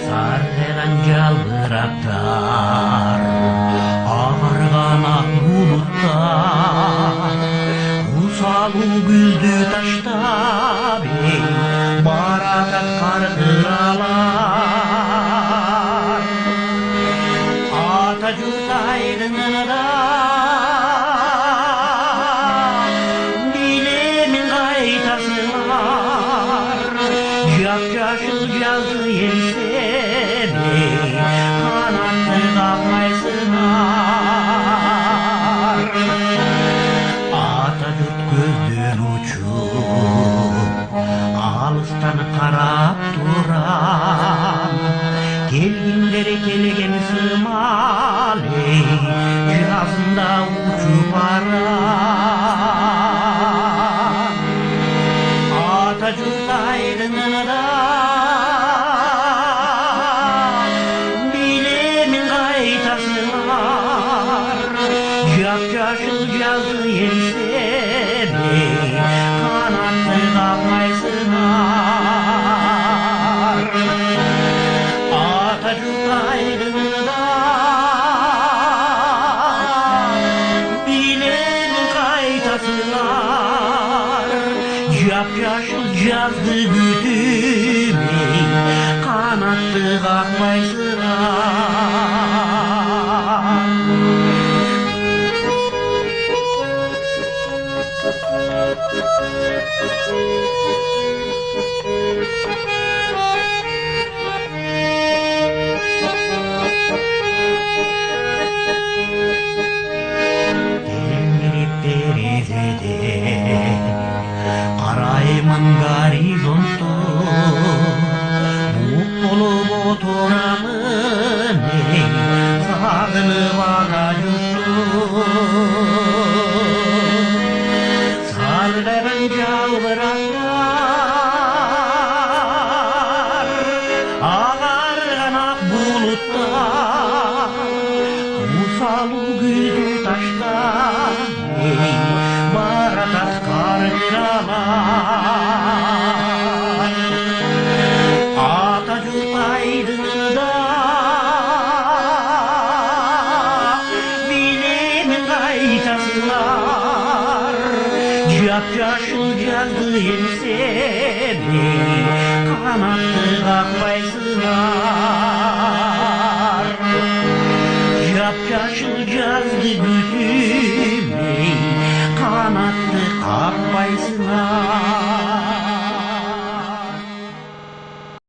Sarderan жалбырактар агарган ак булуттар усалуу гүлдү таштап баратат каркыралар ата журт айдынында билемин кайтасыңар жап-жашыл жазы еңсеме канатты капмайсыңар ата журт көздөн учуп алыстан карап турам келгиндер келген сымал жазында учуп барам ата журт айдынында билемин кайтасыңар жап-жашыл жазы еңсеме канатты капмайсыңар ата журт айдынында билемин кайтасыңар жап-жашыл жазды күтүмей канатты какпайсыңар Тереңирip терезеден караймын горизонтто бук болуп отурамын сагынып ата журтту саргайган жалбырактар агарган ак булуттар усалуу гүлдү таштап баратат каркыралар ата журт айдынында билемин кайтасыңар жап-жашыл жазды еңсеме канатты какпайсыңар жап-жашыл жазды күтүмей канатты какпайсыңар